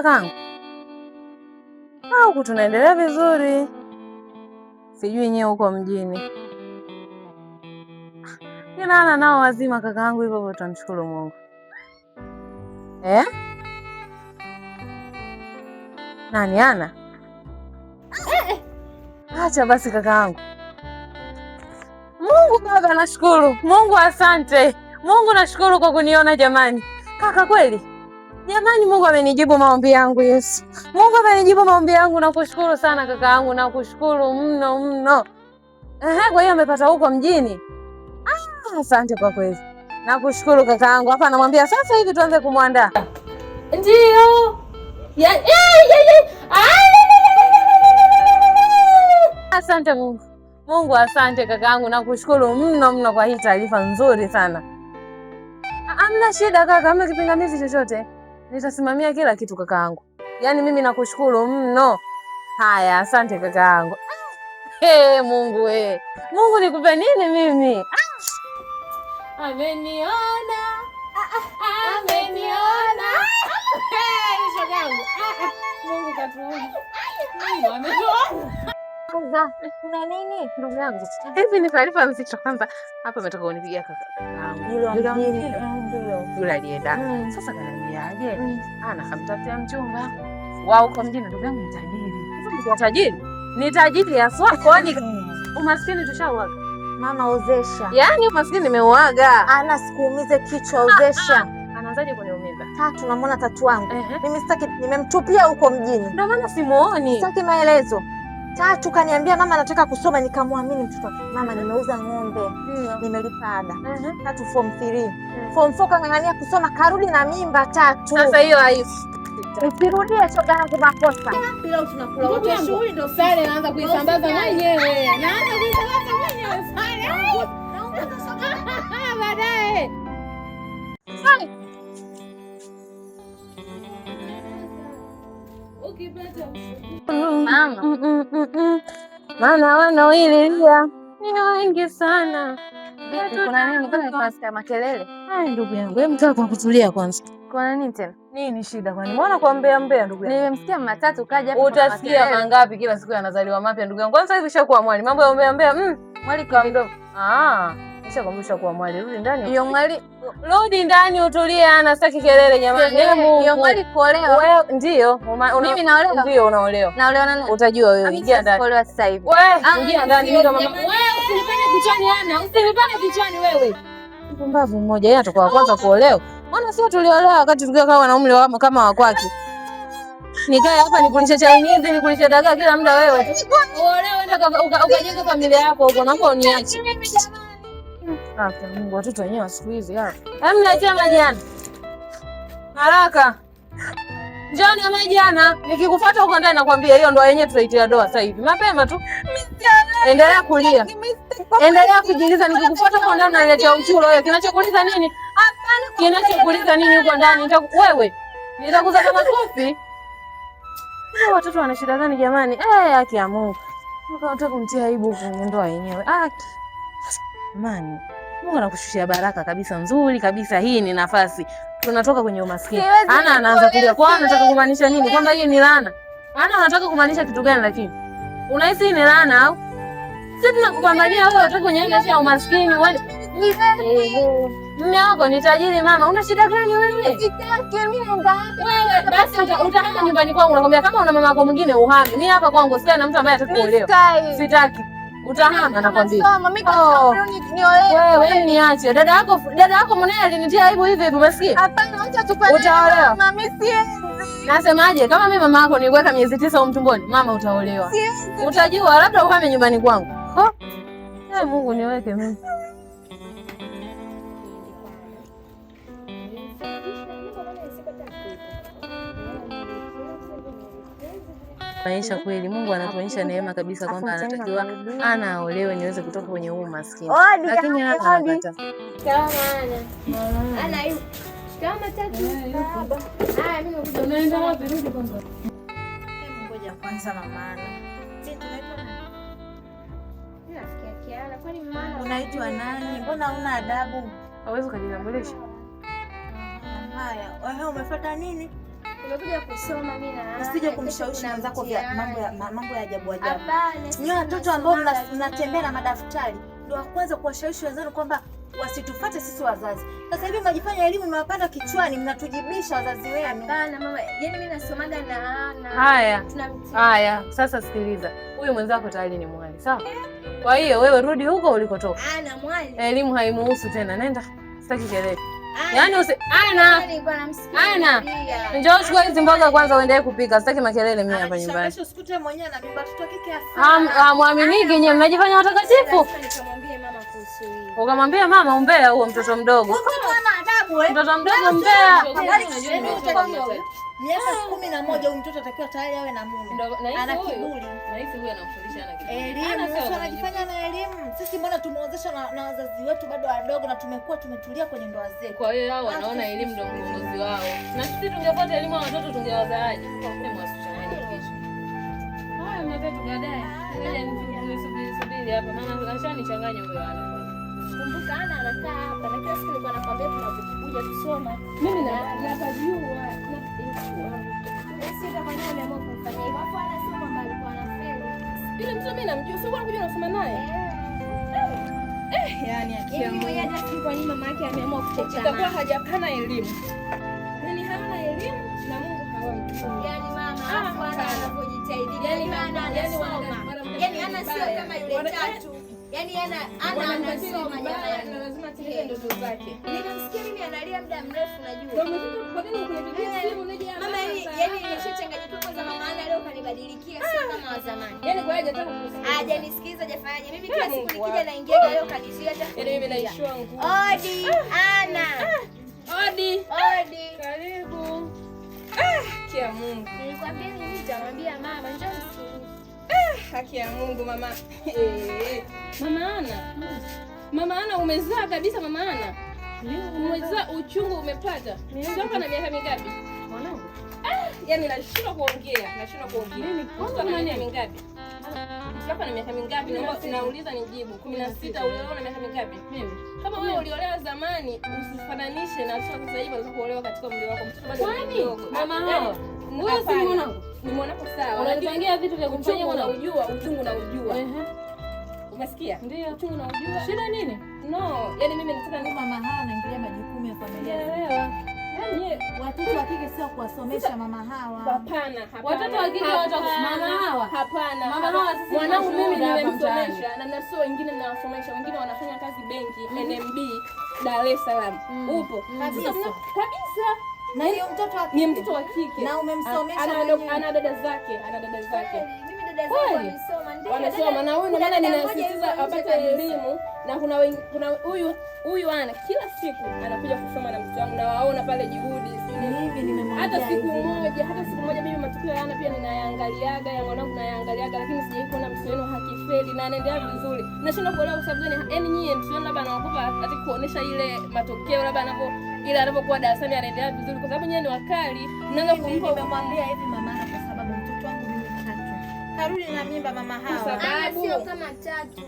kakangu? Huku tunaendelea vizuri, sijui nyewe huko mjini. Ana nao wazima kakangu, hivyo hivyo tunamshukuru Mungu. Nani Ana? Acha basi kakaangu. Mungu baba, nashukuru Mungu, asante Mungu, nashukuru kwa kuniona jamani. Kaka kweli jamani, Mungu amenijibu maombi yangu. Yesu, Mungu amenijibu maombi yangu, nakushukuru sana kakaangu, nakushukuru mno mno. Kwa hiyo amepata huko mjini. Asante kwa kweli, nakushukuru kakaangu. Hapa namwambia sasa hivi tuanze kumwandaa. Ndio. Asante Mungu. Mungu asante kakaangu, nakushukuru mno mno kwa hii taarifa nzuri sana. Hamna shida kaka, hamna kipingamizi chochote. Nitasimamia kila kitu kakaangu. Yaani mimi nakushukuru mno. Haya, asante kakaangu. Mungu Mungu nikupe nini mimi? Ameniona. Ameniona. Shogangu. Mungu katuona. Mungu ametuona. Kuna nini ndugu yangu? Hizi ni taarifa nzito. Kwanza hapa umetoka unipigia kakaangu. Yule alienda. Sasa kananiaje? Kamtafutia mchumba. Wao kwa mjini ndugu yangu ni tajiri. Sasa tajiri? Ni tajiri haswa. Kwani umaskini tushauaga. Mama ozesha. Yaani umaskini nimeuaga. Ana sikuumize kichwa ozesha. Anaanzaje kuniumiza? Tatu namwona tatu wangu. Mimi sitaki, nimemtupia huko mjini. Ndio maana simuoni. Sitaki maelezo. Tatu kaniambia mama nataka kusoma, nikamwamini mtoto wake. Mama nimeuza ng'ombe. Nimelipa ada. Tatu form 3. Form 4 kang'ang'ania kusoma, karudi na mimba Tatu. Sasa hiyo haipo. Usirudie shoga yangu makosa. Leo tunakula wote shughuli ndio sare naanza kuisambaza mwenyewe. Naanza kuisambaza mwenyewe sare. Baadaye. Mama. Maana wanaoililia ni wengi sana. Kuna nini? Mbona unasikia makelele? Ndugu yangu, hebu mtaka kwa kutulia kwanza. Kuna nini tena? Nini shida kwani? Mbona kwa mbea ndugu yangu? Nimemsikia Matatu kaja hapa. Utasikia mangapi kila siku yanazaliwa mapya ndugu yangu. Kwanza hivi shakuwa mwali. Mambo ya mbea. Mwali kwa mdomo. Nishakumbusha kuwa mwali. Rudi ndani. Hiyo mwali, rudi ndani utulie, ana sitaki kelele jamani. Hiyo mwali kuolewa. Wewe ndio. Mimi naolewa. Ndio unaolewa. Naolewa na nani? Utajua wewe. Ingia ndani. Kuolewa sasa hivi. Wewe ingia ndani mimi kama mama. Wewe usinipande kichwani Ana. Usinipande kichwani wewe. Mpumbavu mmoja, yeye atakuwa kwanza kuolewa. Mbona sio tuliolewa wakati tukiwa kama wanaume kama wa kwake? Nikae hapa nikulisha Chinese, nikulisha dagaa kila muda wewe. Uolewe ukajenga familia yako huko, naomba uniache. Mungu, watoto wenyewe siku hizi hapa. Mletea maji Ana. Haraka. Njoni na maji Ana. Nikikufuata huko ndani nakwambia hiyo ndoa yenyewe tutaitia doa sasa hivi. Mapema tu. Endelea kulia. Endelea kujiuliza, nikikufuata huko ndani naletea uchuro wewe. Kinachokuuliza nini? Hapana. Kinachokuuliza nini huko ndani? Wewe. Nitakuza kama kofi. Watoto wana shida gani jamani? Haki ya Mungu. Unataka kumtia aibu kwenye ndoa yenyewe. Jamani. Mungu anakushushia baraka kabisa, nzuri kabisa. Hii ni nafasi. Tunatoka kwenye umaskini. Ana anaanza kulia. Kwa anataka kumaanisha nini? Kwamba hii ni laana. Ana anataka kumaanisha kitu gani lakini? Unahisi hii ni laana au? Sisi tunakupambania wewe unataka kwenye maisha ya umaskini. Mume wako ni tajiri mama. Una shida gani wewe? Sitaki mimi ngapi? Wewe basi utahama nyumbani kwangu, nakwambia. Kama una mama yako mwingine uhame. Mimi hapa kwangu sasa na mtu ambaye atakuolewa. Sitaki. Utahama nakwambia. Wewe niache. Dada yako mwenyewe alinitia aibu hivi hivi, umesikia? Hapana, acha tupane. Utaolewa. Mama siwezi. Nasemaje? Kama mimi mama yako niliweka miezi 9 mtumboni, mama utaolewa. Utajua labda uhame nyumbani kwangu. Mungu niweke mimi. Maisha kweli, Mungu anatuonyesha neema kabisa kwamba anatakiwa Ana aolewe niweze kutoka kwenye huu maskini. Lakini Ana anapata. Kama Ana yuko. Kama Tatu. Mimi nakuja. Unaenda wapi? Rudi kwanza. Ngoja kwanza mama Ana. Sisi tunaitwa nani? Nasikia Kiara. Kwani mama unaitwa nani? Mbona una adabu? Hawezi kujitambulisha. Haya, wewe umefuata nini? Nimekuja kusoma mimi na usije kumshawishi mwenzako vya mambo ya ajabu ajabu. Nyoa watoto ambao mnatembea na madaftari ndio wa kwanza kuwashawishi wenzenu kwamba wasitufuate sisi wazazi. Sasa hivi mnajifanya elimu imewapanda kichwani, mnatujibisha wazazi wenu. Hapana mama, yaani mimi nasomaga na Haya, sasa sikiliza. Huyu mwenzako tayari ni mwali, sawa? Kwa hiyo wewe rudi huko ulikotoka. Ana mwali. Elimu haimuhusu tena. Nenda. Sitaki kelele. Yaani Ana. Njoo chukua hizo mboga kwanza uendelee kupika. Sitaki makelele mimi hapa nyumbani. Kesho usikute mwenyewe na mimba mtoto kike afanye. Muaminiki nyewe mnajifanya watakatifu. Nikamwambia mama kuhusu hili. Ukamwambia mama umbea huo mtoto mdogo. Mtoto mdogo mbea. Miaka 11 huyu mtoto atakiwa tayari awe na mume. Ana kiburi. Na hivi huyu anamfundisha na kiburi. Elimu, anajifanya na elimu. Sisi mbona tumeozesha na wazazi wetu bado wadogo na tumekuwa tumetulia kwenye ndoa zetu. Kwa hiyo hao wanaona elimu ndio mwongozi wao. Na sisi tungepata elimu ya watoto tungewazaaje? Kwa kweli mwasichana kesho. Haya mnataka baadaye. Subiri hapa. Mama ashanichanganya huyo ana. Kumbuka Ana anakaa hapa na kila siku nilikuwa nakwambia tunapokuja kusoma. Mimi napajua. Sasa kwa nini ameamua kufanya hivyo? Hapo anasema mbali kwa anafeli. Yule mtu mimi namjua, sio unakuja unasoma naye. Yani akiamua. Mwenye hata kwa nini mama yake ameamua kuchechana. Itakuwa hajapana elimu. Yaani hana elimu na Mungu hawamtumi. Yaani mama hapo anapojitahidi. Yaani anasoma. Yaani ana sio kama ile tatu. Yaani ana anasoma jamani. Lazima atimize ndoto zake. Nimemsikia mimi analia muda mrefu najua. Kwa nini kunipigia simu nije hapa? Mama yaani nimeshachanganyika kwa mama Ana leo kanibadilikia sio kama wa zamani. Yaani kwa hiyo hajataka kusikia. Hajanisikiza jafanyaje. Mimi kila siku nikija naingia leo kanizia hata. Yaani mimi naishiwa nguvu. Odi Ana. Odi. Karibu. Haki ya Mungu. Nilikwambia mimi nitamwambia mama njoo usikilize. Haki ya Mungu mama. Mama Ana. Mama Ana umezaa kabisa mama Ana. Umezaa uchungu umepata. Sasa na miaka mingapi? Mwanangu. Yaani nashindwa kuongea. Nini? Kwa na miaka mingapi? Sasa na miaka mingapi? Naomba nauliza nijibu. 16 uliolewa na miaka mingapi? Mimi. Kama wewe uliolewa zamani usifananishe na sasa hivi unataka kuolewa katika umri wako. Mtoto bado ni mdogo. Mama hao. Wewe si mwanangu. Ni mwanako sawa. Unanipangia vitu vya kumfanyia mwanangu. Unajua uchungu na ujua. Umesikia? Ndio. Uchungu na ujua. Shida nini? No, yaani mimi nataka ni mama hawa anaingilia majukumu ya familia. Elewa. Yaani watoto wa kike sio kuwasomesha mama hawa. Hapana. Watoto wa kike watakusomana hawa. Hapana. Mama hawa sisi mwanangu mimi nimemsomesha na na sio wengine ninawasomesha. Wengine wanafanya kazi benki, NMB, Dar es Salaam. Upo. Kabisa. Na hiyo mtoto wa kike. Ni mtoto wa kike. Na umemsomesha ana dada zake. Mimi dada zangu wamesoma ndio. Wanasoma na huyu ndio maana ninasisitiza apate elimu na kuna huyu ana kila siku anakuja kusoma na mtoto wangu na waona pale juhudi. Mimi nimemwambia hata siku moja mimi matukio yana pia ninayaangaliaga ya mwanangu nayaangaliaga, lakini sijai kuona mtoto wenu hakifeli na anaendelea vizuri. Nashinda kuelewa kwa sababu gani yaani nyie mtoto wenu labda anaogopa hata kuonesha ile matokeo labda anapokuwa darasani anaendelea vizuri kwa sababu nyie ni wakali. Mnaanza kumpa. Nimemwambia hivi mama kwa sababu mtoto wangu mimi tatu. Karudi na mimba mama hawa. Sio kama tatu.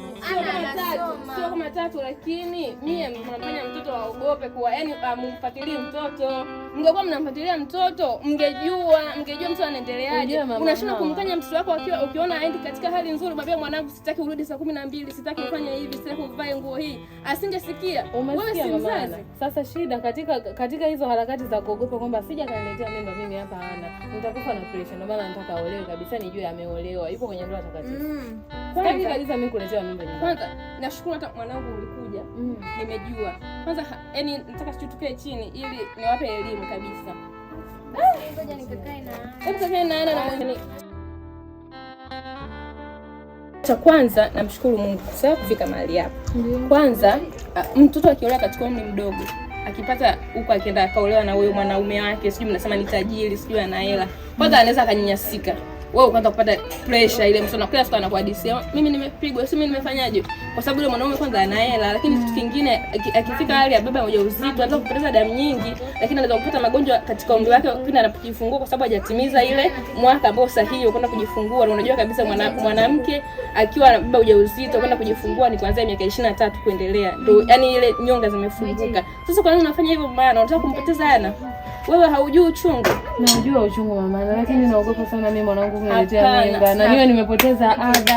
Sio kama tatu lakini mie mnafanya mtoto aogope kuwa yaani mumfuatilie mtoto. Mngekuwa mnamfuatilia mtoto, mngejua mtoto anaendeleaje. Unashinda kumkanya mtoto wako ukiona aende katika hali nzuri, mwambie mwanangu sitaki urudi saa 12, sitaki ufanye hivi, sitaki uvae nguo hii. Asingesikia. Wewe si mzazi. Sasa shida katika hizo harakati za kuogopa kwamba sija kaniletea mimba mimi hapa ana. Nitakufa na pressure ndio maana nataka aolewe kabisa nijue ameolewa. Yupo kwenye ndoa takatifu. Sitaki kabisa mimi kuletewa mimba nyumbani. Kwanza nashukuru hata mwanangu ulikuja. Nimejua. Kwanza yaani nataka tukae chini ili niwape elimu kabisa. Ngoja nikakae na. Hebu kakae na Ana na mwenye. Cha kwanza namshukuru Mungu kwa kufika mahali hapa. Kwanza mtoto akiolewa katika umri mdogo, akipata huko akienda akaolewa na huyo mwanaume wake, sijui mnasema ni tajiri, sijui ana hela. Kwanza anaweza akanyanyasika. Wewe kwanza kupata pressure ile mtoto kila siku anakuhadithia mimi nimepigwa, si mimi nimefanyaje? Kwa sababu yule mwanaume kwanza ana hela, lakini kitu kingine akifika hali ya baba ujauzito anaweza kupoteza damu nyingi, lakini anaweza kupata magonjwa katika umri wake pindi anapojifungua kwa sababu hajatimiza ile mwaka ambao sahihi kwenda kujifungua. Na unajua kabisa mwanamke akiwa na baba ujauzito kwenda kujifungua ni kuanzia miaka 23 kuendelea. Ndio yani ile nyonga zimefunguka. Sasa kwa nini unafanya hivyo maana unataka kumpoteza Ana? Wewe haujui uchungu. Najua uchungu mama, lakini naogopa sana mimi mwanangu kuniletea mimba. Na niwe nimepoteza ada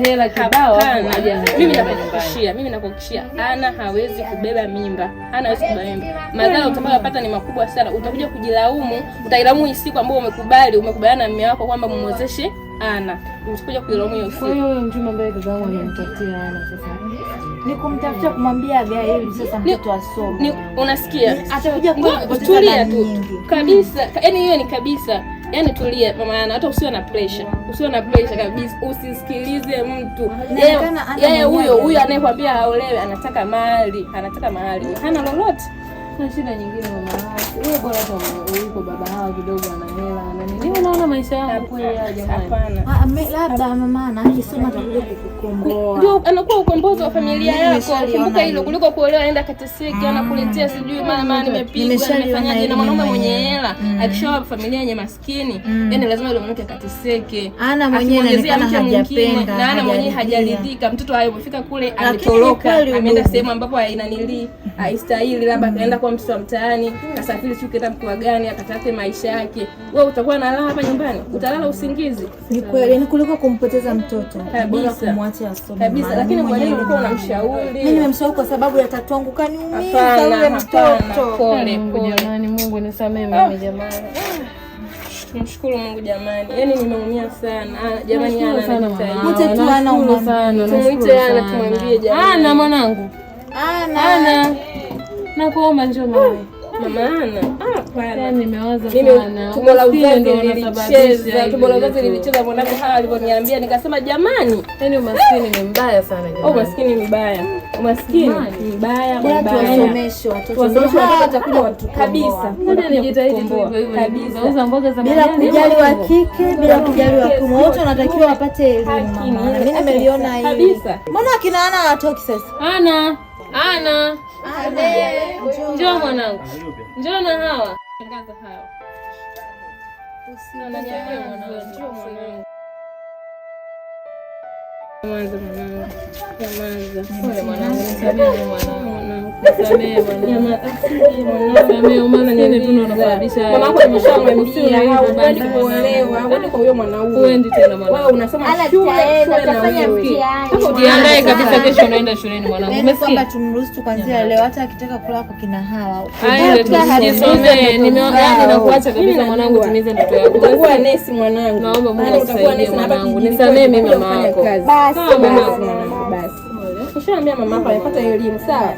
hela kibao hapo aje. Mimi nakuhakikishia Ana hawezi kubeba mimba. Ana hawezi kubeba mimba. Madhara utakayopata ni makubwa sana. Utakuja kujilaumu, utailaumu hii siku ambayo umekubaliana na mume wako kwamba mumwezeshe Ana. Utakuja kuilaumu hiyo siku. Kwa hiyo huyo mchumba ambaye kaka yangu anamtafutia Ana sasa. Ni kumtafuta kumwambia agae ili sasa mtoto asome. Unasikia? Atakuja kutulia tu. Kabisa. Yaani hiyo ni kabisa. Yaani tulia mama Ana, hata usiwe na pressure. Usiwe na pressure kabisa. Usisikilize mtu. Yeye huyo anayekwambia aolewe anataka mali. Hana lolote. Na shida nyingine mama yake. Wewe bora hata uko baba hao kidogo ana hela na nini. Ni unaona maisha yako kweli jamani. Hapana. Labda mama Ana akisoma atakuja kukukomboa. Ndio anakuwa ukombozi wa familia yako. Kumbuka hilo kuliko kuolewa aenda kateseki anakuletea sijui mama nimepigwa nimefanyaje na mwanaume mwenye hela. Akishaoa familia yenye maskini, yani lazima yule mwanamke kateseke. Ana mwenyewe anaonekana hajapenda. Na Ana mwenyewe hajaridhika. Mtoto hayo umefika kule ametoroka, ameenda sehemu ambapo hainanili, haistahili, labda kaenda kwa mtoto wa mtaani, kasafiri siku kenda mkoa gani akatafute maisha yake. Wewe utakuwa unalala hapa nyumbani, utalala usingizi. Ni kweli, ni kuliko kumpoteza mtoto. Bora kumwacha asome. Kabisa, lakini kwa nini ulikuwa unamshauri? Mimi nimemshauri kwa sababu ya tatu wangu kaniumiza yule mtoto. Pole jamani, Mungu nisamee mimi jamani. Mshukuru Mungu jamani. Yaani nimeumia sana. Jamani Ana sana mama. Mtoto tu anauma sana. Tumuite Ana tumwambie jamani. Ana mwanangu. Ana. Nakuomba njoo mama. Mama Ana. Hapana. Nimewaza sana. Tumbo la uzazi lilicheza mwanangu hawa alivyoniambia nikasema jamani, yaani umaskini ni mbaya sana jamani. Umaskini ni mbaya. Umaskini ni mbaya. Wasomeshe watoto watakuja watu kabisa. Ngoja nijitahidi kabisa. Nauza mboga za bila kujali wa kike, bila kujali wa kiume. Wote wanatakiwa wapate elimu. Mimi nimeliona hili. Kabisa. Mbona akina Ana hawatoki sasa? Ana. Njoo mwanangu. Njoo na hawa. Tangaza hawa. Usina njoo mwanangu. Pole mwanangu. Nisamehe mwanangu. Nisamehe umaskini tu unasababisha. Mama yako ameshamwambia hauendi kuolewa, uende kwa huyo mwanaume. Uendi tena mwanangu. Wewe unasoma shule utafanya mtihani. Hapo jiandae kabisa, kesho unaenda shuleni mwanangu. Umesikia? Kwamba tumruhusu tu kuanzia leo, hata akitaka kula kwa kina hawa. Aende tujisomee. Nimeona nakuacha kabisa mwanangu, timize ndoto yako. Utakuwa nesi mwanangu. Naomba Mungu akusaidie mwanangu. Nisamee mimi mama yako. Basi basi. Nishaambia mama yako amepata hiyo elimu sawa.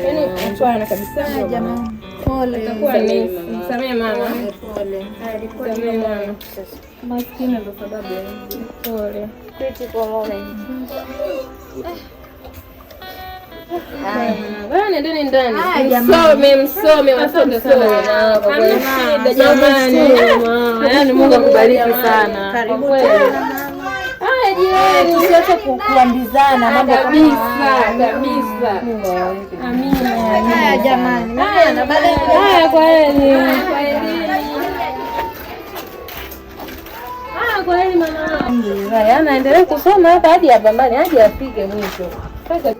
Yaani mchwana kabisa jamani. Pole. Utakuwa nesi. Nisamee mama. Pole. Nisamee mama. Maskini ndo sababu ya pole. Critical moment. Bwana nendeni ndani. Msome watoto sana. Hamna shida jamani. Yaani Mungu akubariki sana. Karibu tena. Haya jirani, usiache kuambizana mambo kabisa. Amina. Haya jamani. Haya baadaye. Haya kwa heri. Kwa heri mama. Anaendelea kusoma hapa hadi apambane hadi afike mwisho. Sasa